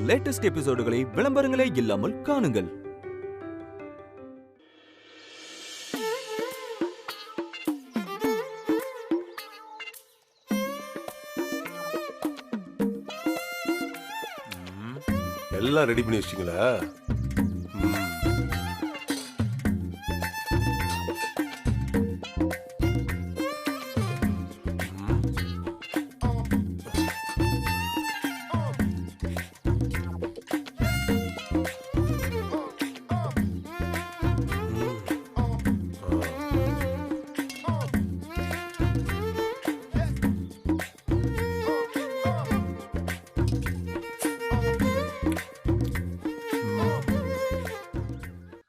Latest எபிசோடுகளை விளம்பரங்களே இல்லாமல் காணுங்கள். எல்லாம் ரெடி பண்ணி வச்சிட்டீங்களா?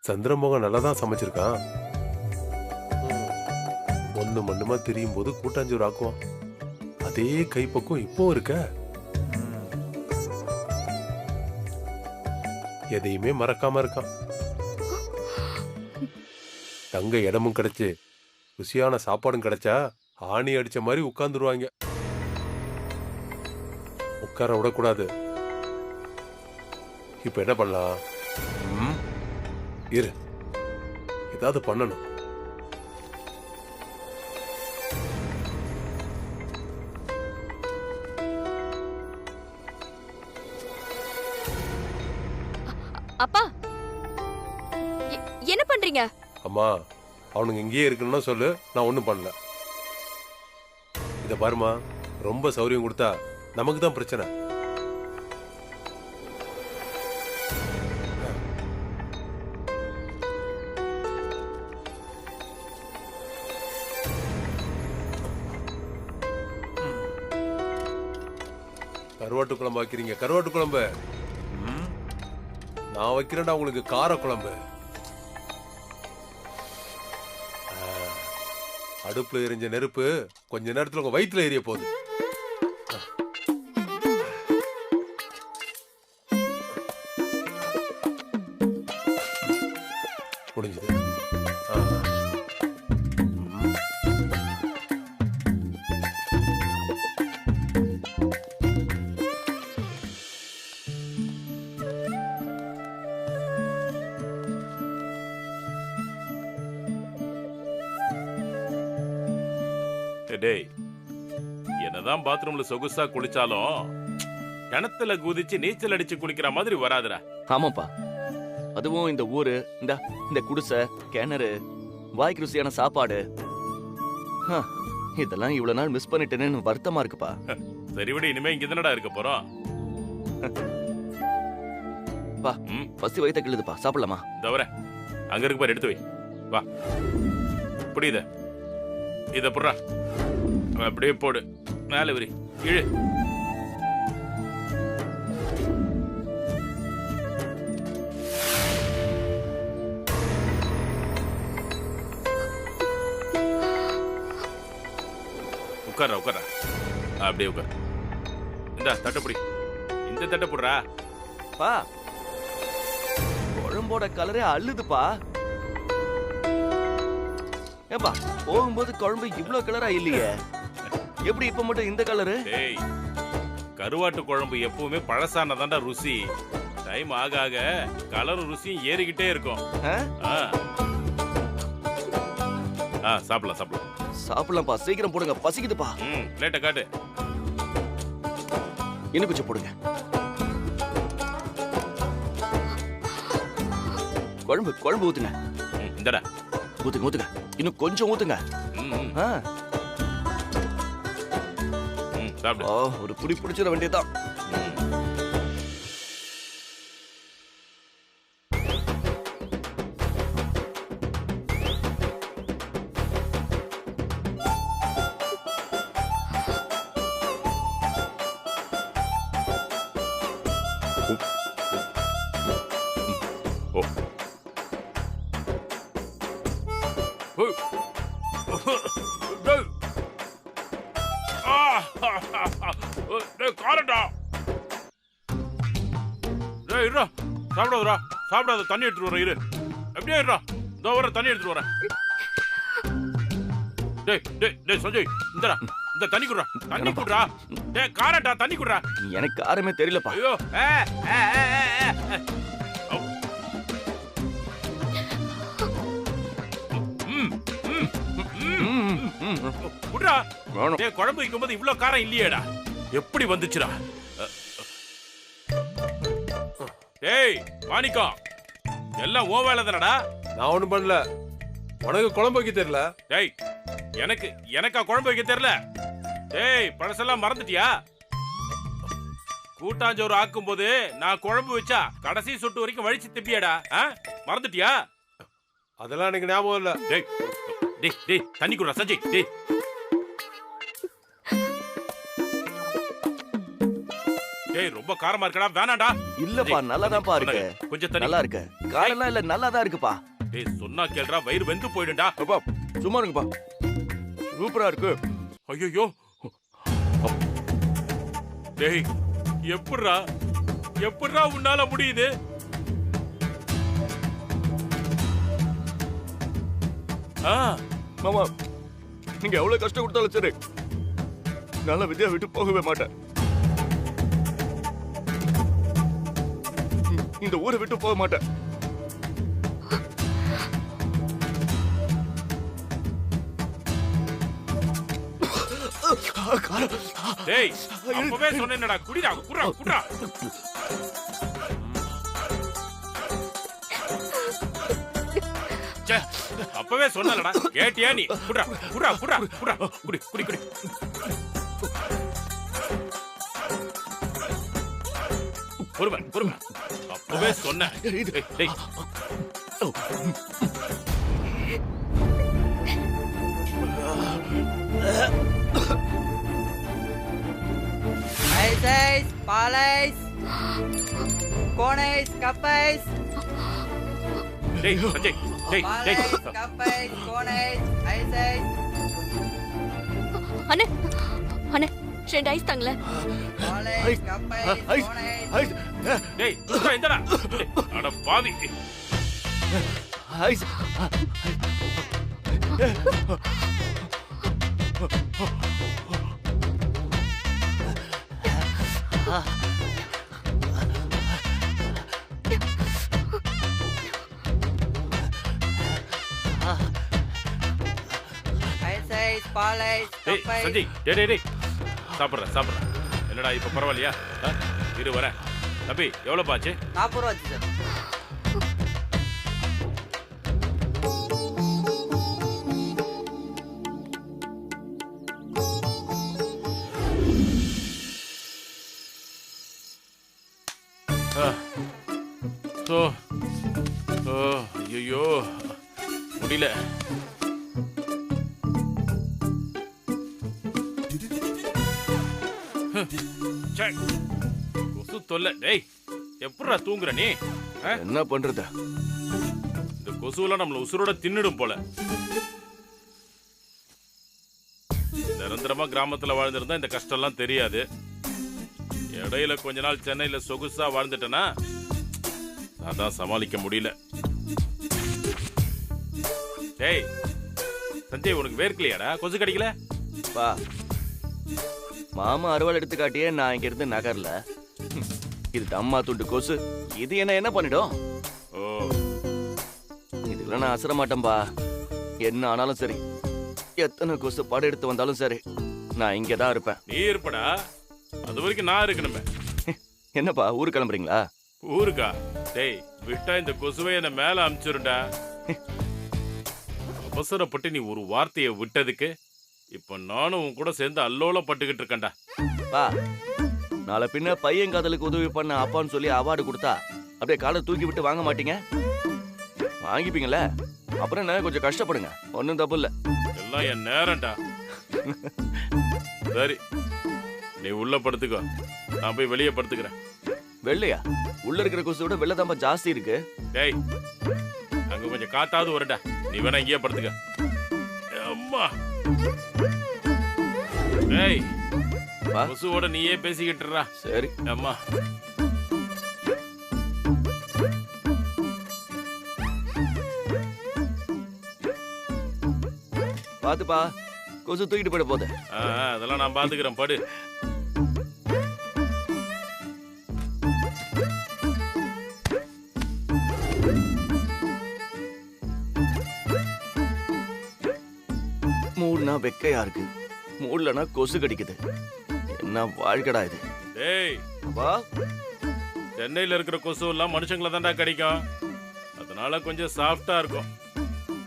சந்திரமோகன் நல்லா தான் சமைச்சிருக்கான். ஒண்ணு மண்ணுமா தெரியும் போது கூட்டாஞ்சோறு ஆக்குவான். அதே கைப்பக்கம் இப்போ இருக்க. எதையுமே மறக்காம இருக்கான். தங்க இடமும் கிடைச்சு ருசியான சாப்பாடும் கிடைச்சா ஆணி அடிச்ச மாதிரி உட்கார்ந்துருவாங்க. உட்கார விடக்கூடாது. இப்ப என்ன பண்ணலாம்? இரு, ஏதாவது பண்ணணும். அப்பா என்ன பண்றீங்க? அம்மா, அவனுங்க இங்கேயே இருக்கணும்னு சொல்லு, நான் ஒண்ணும் பண்ணல. இத பாருமா, ரொம்ப சௌரியம் கொடுத்தா நமக்கு தான் பிரச்சனை. கருவாட்டு குழம்பு வைக்கிறீங்க? கருவாட்டு குழம்பு நான் வைக்கிறேன்டா உங்களுக்கு கார குழம்பு. அடுப்புல எரிஞ்ச நெருப்பு கொஞ்ச நேரத்துல உங்க வயிற்றுல எரிய போகுது. முடிஞ்சது. டேய், என்னதான் பாத்ரூம்ல சொகுசா குளிச்சாலும் கிணத்துல குதிச்சு நீச்சல் அடிச்சு குளிக்கிற மாதிரி வராதுடா. ஆமாப்பா, அதுவும் இந்த ஊரு, இந்த குடிசை, கிணறு, வாய்க்கு ருசியான சாப்பாடு, இதெல்லாம் இவ்வளவு நாள் மிஸ் பண்ணிட்டேன்னு வருத்தமா இருக்குப்பா. சரி விட, இனிமே இங்க தானடா இருக்க போறோம். பா, பசி வயித்த கிள்ளுதுப்பா, சாப்பிடலாமா? தவிர அங்க இருக்கு பாரு, எடுத்து வை. வா, புரியுத? இத புடுறா, அப்படியே போடு, மேல விரி, இழு. உட்கார உட்கார, அப்படியே உட்கார. இந்த தட்டப்படி, இந்த தட்டப்புடுறா. பா, குழம்போட கலரே அள்ளுதுப்பா. ஏப்பா, போகும்போது குழம்பு இவ்ளோ கலரா இல்லையே, எப்படி இப்ப மட்டும் இந்த கலரு? டேய், கருவாட்டு குழம்பு எப்பவுமே பழசானதாண்டா ருசி. டைம் ஆக ஆக கலரும் ருசியும் ஏறிக்கிட்டே இருக்கும். சாப்பிடலாம் சாப்பிடலாம் சாப்பிடலாம்ப்பா, சீக்கிரம் போடுங்க, பசிக்குதுப்பா. லேட்ட காட்டு. இன்னும் கொஞ்சம் போடுங்க. குழம்பு குழம்பு ஊத்துங்க. இந்தடா, ஊத்துங்க ஊத்துங்க, இன்னும் கொஞ்சம் ஊத்துங்க. ஒரு புடி பிடிச்சிட வேண்டியதான். சாப்பிடாதா, சாப்பிடாத, தண்ணி எடுத்துட்டு வரேன். இரு, அப்படியே இருடா, இதோ வர, தண்ணி எடுத்துட்டு வரேன். டேய் டேய் டேய் சஞ்சய், இந்தடா, இந்த தண்ணி குடுறா, தண்ணி குடுறா. டேய் காரட்டா தண்ணி குடுறா. எனக்கு காரமே தெரியலப்பா. ஐயோ குடுறா. டேய் குழம்பு வைக்கும்போது இவ்ளோ காரம் இல்லையேடா. எப்படி வந்துச்சுடா? டேய் மாணிக்கம், எல்லாம் ஓ வேலை தானடா. நான் ஒண்ணும் பண்ணல. உனக்கு குழம்பு வைக்க தெரியல. டேய் எனக்கா குழம்பு வைக்க தெரியல? டேய் பழசெல்லாம் மறந்துட்டியா? கூட்டாஞ்சோறு ஆக்கும் போது நான் குழம்பு வச்சா கடைசி சொட்டு வரைக்கும் வழிச்சு திப்பியாடா. மறந்துட்டியா? அதெல்லாம் எனக்கு ஞாபகம் இல்ல. டேய் டேய் டேய் தண்ணி குடுறா சஞ்சய். டேய் டேய் ரொம்ப காரமா இருக்கடா. வேணாடா. இல்லப்பா நல்லாதான்ப்பா இருக்கு. கொஞ்சம் தண்ணி. நல்லா இருக்கு. காரம்லாம் இல்ல, நல்லாதான் இருக்குப்பா. டேய் சொன்னா கேளுடா, வயிறு வெந்து போயிடும்டா. அப்பா சும்மா இருங்கப்பா. சூப்பரா இருக்கு. ஐயோ டேய் எப்படிடா உன்னால முடியுது? மாமா நீங்க எவ்வளவு கஷ்டம் கொடுத்தாலும் சரி, நல்ல வித்யா விட்டு போகவே மாட்டேன். இந்த ஊரை விட்டு போக மாட்டேன். டேய் அப்பவே சொன்னேன்டா, குடிடா குடுறா குடுறா. அப்பவே சொன்னலடா, கேட்டியா நீ? குடுறா குடுறா குடுறா குடுறா. குடி குடி குடி. பொறுமை பொறுமை. அப்பவே சொன்னேன். டேய் ஐஸ் பாலைஸ் கோனைஸ் கப்பைஸ் டேய் சஞ்சய் டேய் டேய் பாலைஸ் கப்பைஸ் கோனைஸ் ஐஸ் அண்ணே அண்ணே 2 ஐஸ் தாங்களே. பாலைஸ் கப்பைஸ் கோனைஸ். டேய் குடுறா இந்தடா. அட பாவி. ஐஸ் ஐஸ் பாலைஸ் டேய் கப்பைஸ். சஞ்சய் டேய் டேய் சாப்பிடுறேன். என்னடா இப்ப பரவாயில்லையா? இரு வரேன். தம்பி எவ்வளவு பாச்சு? 40 ரூபா சார். ஐயோ முடியல. கொசு தொல்லை. டேய் எப்படா தூங்குற நீ? என்ன பண்றது? இந்த கொசுவெல்லாம் நம்மள உசுரோட தின்னுடும் போல. நிரந்தரமா கிராமத்துல வாழ்ந்திருந்தா இந்த கஷ்டம் எல்லாம் தெரியாது. இடையில கொஞ்ச நாள் சென்னையில சொகுசா வாழ்ந்துட்டேன்னா அதான் சமாளிக்க முடியல. டேய் சஞ்சய் உனக்கு வேர்க்கலையாடா? கொசு கடிக்கல? பா மாமா அறுவாள் எடுத்து காட்டியே நான் இங்க இருந்து நகர்ல. இது தம்மா துண்டு கொசு. இது என்ன பண்ணிடும்? ஓ இதுல நான் அசர மாட்டேன்பா. என்ன ஆனாலும் சரி, எத்தனை கொசு படம் எடுத்து வந்தாலும் சரி, நான் இங்கதான் இருப்பேன். நீ இருப்படா, அது வரைக்கும் நான் இருக்கணுமே. என்னப்பா ஊரு கிளம்புறீங்களா? ஊருக்கா? டேய் விட்டா இந்த கொசுவை என்ன மேல அமிச்சிருண்டா. அவசரப்பட்டு நீ ஒரு வார்த்தையை விட்டதுக்கு இப்ப நானும் உன் கூட சேர்ந்து அல்லோல பட்டுக்கிட்டு இருக்கேன்டா. பா நாளை பின்ன பையன் காதலுக்கு உதவி பண்ண அப்பான்னு சொல்லி அவார்டு கொடுத்தா அப்படியே காலை தூக்கி விட்டு வாங்க மாட்டீங்க? வாங்கிப்பீங்கல்ல? அப்புறம் என்ன கொஞ்சம் கஷ்டப்படுங்க, ஒன்னும் தப்பு இல்ல. எல்லாம் என் நேரம்டா. சரி நீ உள்ள படுத்துக்கோ, நான் போய் வெளியே படுத்துக்கிறேன். வெள்ளையா? உள்ள இருக்கிற கொசு விட வெள்ளை தாம்பா ஜாஸ்தி இருக்கு. டேய் அங்க கொஞ்சம் காத்தாவது வருடா. நீ வேணா இங்கேயே படுத்துக்க. அம்மா டேய் கொசுவோட நீயே பேசிக்கிட்டுறா. சரி அம்மா பாத்துப்பா, கொசு தூக்கிட்டு போயிட போகுது. அதெல்லாம் நான் பாத்துக்கிறேன், படு. மூடுனா வெக்கையா இருக்கு, மூடலனா கொசு கடிக்குது. என்ன வாழ்க்கடா இது? டேய், அப்பா சென்னையில இருக்கிற கொசு எல்லாம் மனுஷங்கள தான்டா கடிக்கும். அதனால கொஞ்சம் சாஃப்டா இருக்கும்.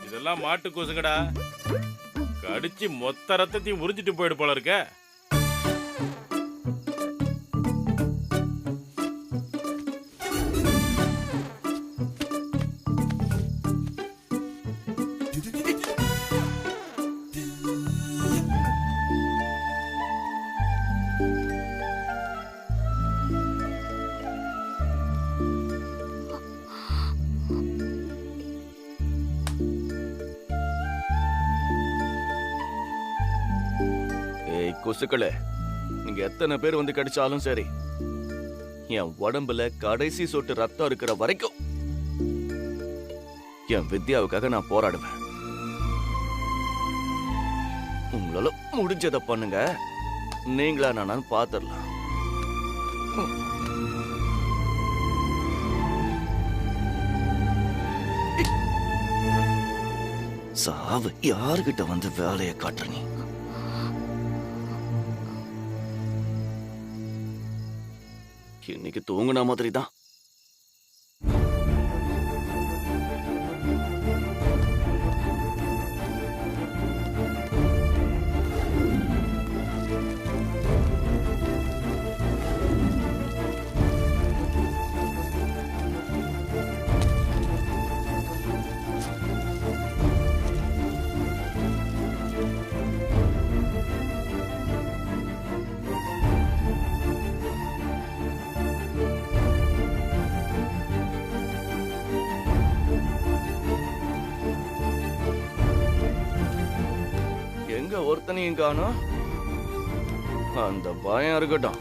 இதெல்லாம் மாட்டு கொசுங்கடா. கடிச்சு மொத்த ரத்தத்தையும் உறிஞ்சிட்டு போயிடு போல இருக்க. ஏய் கொசுக்களே, நீங்க எத்தனை பேர் வந்து கடிச்சாலும் சரி, என் உடம்புல கடைசி சொட்டு ரத்தம் இருக்கிற வரைக்கும் என் வித்யாவுக்காக நான் போராடுவேன். உங்களால முடிஞ்சதை பண்ணுங்க, நீங்களா நான் பாத்துடலாம். சாவு யாருகிட்ட வந்து வேலையை காட்டுற நீ? இன்னைக்கு தூங்குன மாதிரி தான். எங்க ஒருத்தனையும் காணோம். அந்த பயம் இருக்கட்டும்.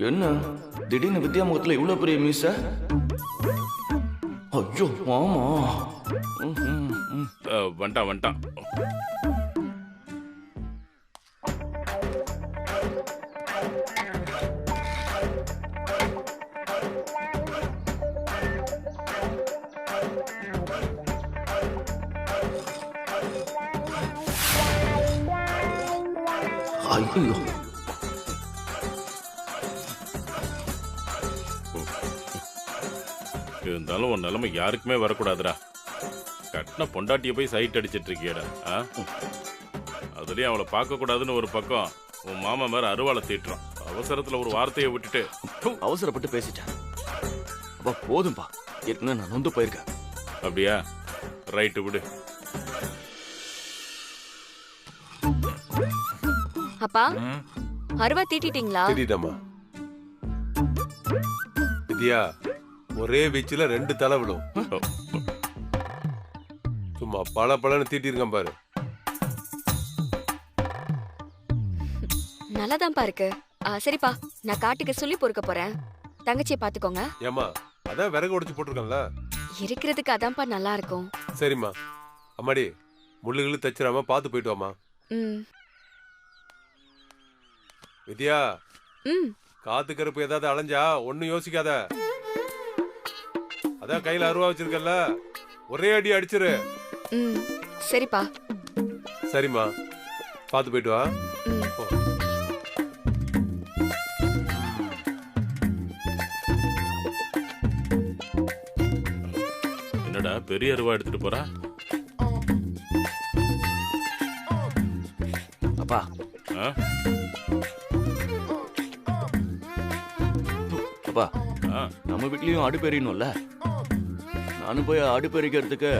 என்ன திடீர்னு வித்யா முகத்துல இவ்வளவு பெரிய மீச? ஐயோ மாமா. வந்துட்டான் வந்துட்டான். ஐயோ இருந்தாலும் உன் நிலைமை யாருக்குமே வரக்கூடாதுடா. கட்டின பொண்டாட்டிய போய் சைட் அடிச்சிட்டு இருக்கியடா. அதுலயும் அவளை பார்க்க கூடாதுன்னு ஒரு பக்கம் உன் மாமா மேல அருவாளை தீட்டுறான். அவசரத்துல ஒரு வார்த்தையை விட்டுட்டு அவசரப்பட்டு பேசிட்டேன். அப்பா போதும்பா, ஏற்கனவே நான் நொந்து போயிருக்கேன். அப்படியா? ரைட்டு விடு. அப்பா அருவா தீட்டிட்டீங்களா? திட்டிட்டமா வித்யா, ஒரே வீச்சுல 2 தலை விடும். சும்மா பல பலன்னு தீட்டிருக்கேன் பாரு. நல்லாதான்ப்பா இருக்கு. சரிப்பா, நான் காட்டுக்கு சொல்லி பொறுக்க போறேன். தங்கச்சியை பாத்துக்கோங்க. ஏமா அதான் விறகு உடைச்சு போட்டிருக்கேன்ல. இருக்கிறதுக்கு அதான்ப்பா நல்லா இருக்கும். சரிம்மா. அம்மாடி முள்ளுகளும் தச்சிடாம பார்த்து போயிட்டு வாமா. ம். வித்யா, ம். காத்து கருப்பு ஏதாவது அலைஞ்சா ஒன்னும் யோசிக்காத. அதான் கையில 60 வச்சிருக்கல, ஒரே அடி அடிச்சிரு. ம். சரிப்பா. சரிம்மா, பார்த்து போயிட்டு வா. ம். போ. என்னடா பெரிய அருவா எடுத்துட்டு போறா? அப்பா ஆ? அப்பா ஆ. நம்ம வீட்லயும் அடுப்பு எரியணும்ல. நானும் போய் அடுப்பு எரிக்கிறதுக்கு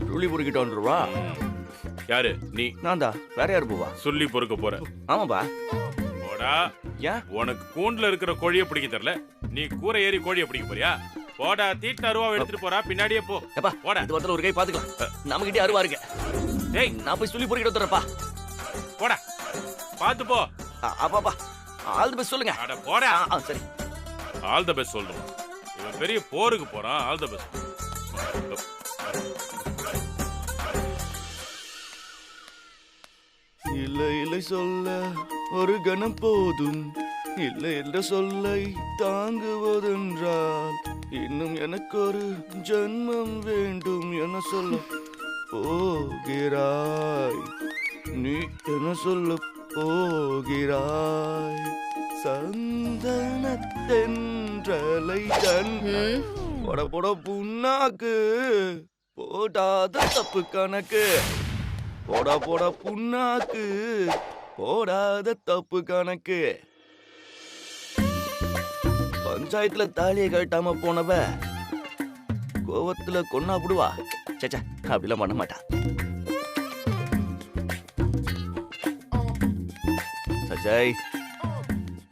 சுள்ளி பொறுக்கிட்டு வந்துருவா. யாரு நீ? நான் தான். வேற யாரு போவா? சொல்லி பொறுக்க போற? ஆமாப்பா. போடா. ஏன்? உனக்கு கூண்டுல இருக்கிற கோழியை பிடிக்க தெரியல, நீ கூரை ஏறி கோழியை பிடிக்க போறியா? போடா, தீட்டு அருவா எடுத்துட்டு போறா, பின்னாடியே போ. எப்பா போடா. இது வரத்துல ஒரு கை பாத்துக்கலாம். நம்மகிட்டே அருவா இருக்கு. டேய், நான் போய் சொல்லி பொறுக்கிட்டு வந்துடுறப்பா. போடா, பாத்து போ. அப்பாப்பா ஆல் தி பெஸ்ட் சொல்லுங்க. அட போடா. சரி. ஆல் த பெஸ்ட் சொல்றோம். இவன் பெரிய போருக்கு போறான். All the best. இல்லை இல்லை சொல்ல ஒரு கணம் போதும், இல்லை என்ற சொல்லை தாங்குவதென்றால் இன்னும் எனக்கு ஒரு ஜன்மம் வேண்டும் என சொல்ல போகிறாய். நீ என்ன சொல்ல போகிறாய்? சந்தன தென்றலை தன் ம். போட போட புண்ணாக்கு போடாத தப்பு கணக்கு. போடா போடா புண்ணாக்கு போடாத தப்பு கணக்கு. பஞ்சாயத்துல தாலியை கட்டாம போனவ கோவத்துல கொன்னா புடுவா. சேச்சா அப்படிலாம் பண்ண மாட்டா. சஜாய்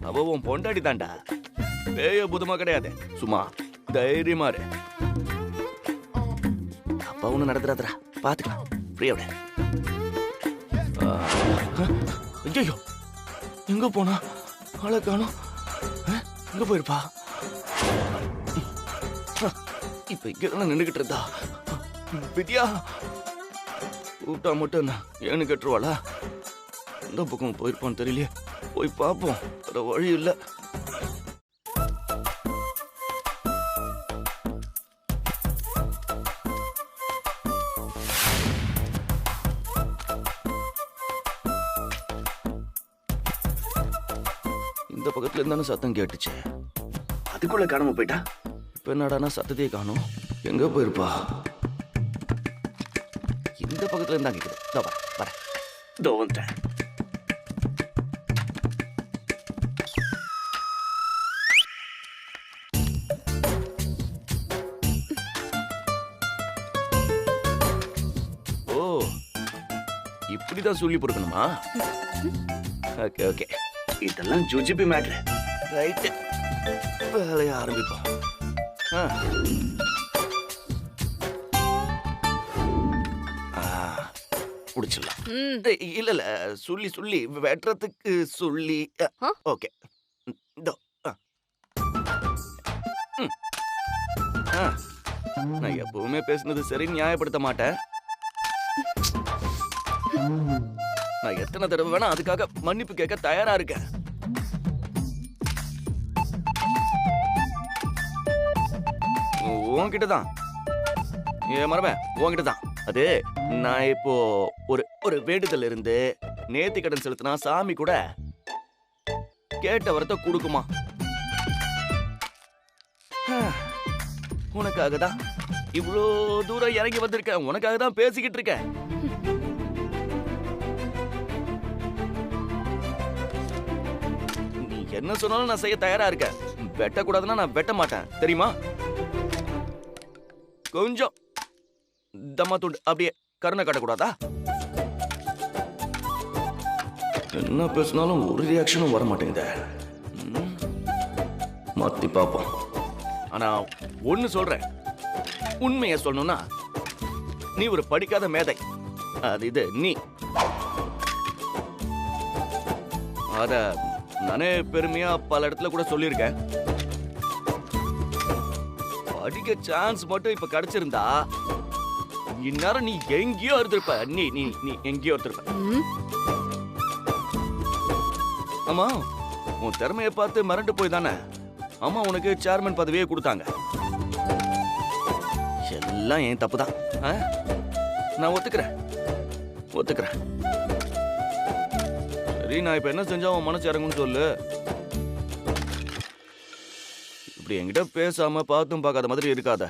அவ உன் பொண்டாடி தாண்டா. பேய புதுமா கிடையாது. சும்மா தைரியமா இரு. அப்பா ஒண்ணு நடத்துறாதரா, பாத்துக்கலாம். ஃப்ரீயா விட. ஐயோ எங்க போனா? ஆளை காணோம். எங்க போயிருப்பா? இப்ப இங்க நின்றுகிட்டு இருந்தா வித்யா கூப்பிட்டா மட்டும் ஏன்னு கேட்டுருவாளா? எந்த பக்கம் போயிருப்பான்னு தெரியலையே. போய் பார்ப்போம். வேற வழி இல்ல. இந்த பக்கத்துல இருந்தானே சத்தம் கேட்டுச்சு. அதுக்குள்ள காணாம போயிட்டா. இப்ப என்னடானா சத்தத்தையே காணோம். எங்க போயிருப்பா? இந்த பக்கத்துல இருந்தா கேக்குது. இதோ வர இதோ வந்துட்டேன். ஓ இப்படிதான் சொல்லி பொறுக்கணுமா? ஓகே ஓகே, இதெல்லாம் ஜுஜிபி மேட்ரு. ரைட்டு, வேலையை ஆரம்பிப்போம். புடிச்சிடலாம். இல்ல இல்ல, சொல்லி சொல்லி வெட்டுறதுக்கு சொல்லி. ஓகே, நான் எப்பவுமே பேசுனது சரி நியாயப்படுத்த மாட்டேன். நான் எத்தனை தடவை வேணா அதுக்காக மன்னிப்பு கேட்க தயாரா இருக்கேன். உன்கிட்டதான் ஏன் மரவன், உன்கிட்டதான். அது நான் இப்போ ஒரு வேண்டுதல் இருந்து நேர்த்தி கடன் செலுத்தினா சாமி கூட கேட்ட வரத்தை கொடுக்குமா? உனக்காக தான் இவ்வளோ தூரம் இறங்கி வந்திருக்கேன். உனக்காக தான் பேசிக்கிட்டு இருக்கேன். நீ என்ன சொன்னாலும் நான் செய்ய தயாரா இருக்கேன். வெட்டக்கூடாதுன்னா நான் வெட்ட மாட்டேன், தெரியுமா? கொஞ்சம் தம்மா துண்டு அப்படியே கருணை காட்டக்கூடாதா? என்ன பேசினாலும் ஒரு ரியாக்ஷனும் வர மாட்டேங்குது. மாத்தி பாப்போம். ஆனா ஒண்ணு சொல்றேன், உண்மையை சொல்லணும்னா நீ ஒரு படிக்காத மேதை. அது இது நீ. அத நானே பெருமையா பல இடத்துல கூட சொல்லியிருக்கேன். அடிக்க சான்ஸ் மட்டும் இப்ப கிடைச்சிருந்தா இந்நேரம் நீ எங்கேயோ இருந்திருப்ப. நீ நீ நீ எங்கேயோ இருந்திருப்ப. ம், ஆமா, உன் திறமைய பார்த்து மிரண்டு போய் தானே அம்மா உனக்கு சேர்மன் பதவியே கொடுத்தாங்க. எல்லாம் என் தப்பு தான். நான் ஒத்துக்கிறேன். சரி, நான் இப்ப என்ன செஞ்சா உன் மனசு இறங்கும்னு சொல்லு. இப்படி என்கிட்ட பேசாம பார்த்தும் பார்க்காத மாதிரி இருக்காத.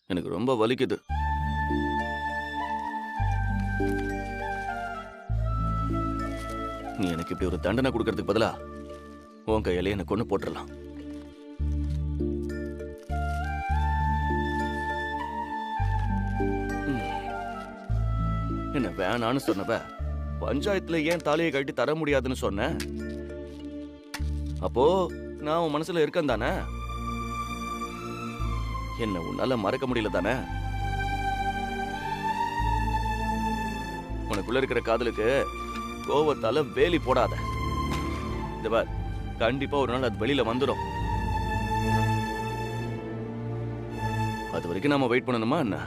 எனக்கு ரொம்ப வலிக்குது. நீ எனக்கு இப்படி ஒரு தண்டனை கொடுக்கறதுக்கு பதிலா உன் கையில என்ன கொண்டு போட்டுடலாம். என்ன வேணான்னு சொன்னவ பஞ்சாயத்துல ஏன் தாலியை கட்டி தர முடியாதுன்னு சொன்ன? அப்போ நான் உன் மனசுல இருக்கேன் தானே? என்ன உன்னால மறக்க முடியல தானே? உனக்குள்ள இருக்கிற காதலுக்கு கோவத்தால வேலி போடாத. இந்த பார், கண்டிப்பா ஒரு நாள் அது வெளியில வந்துடும். அது வரைக்கும் நாம வெயிட் பண்ணணுமா என்ன?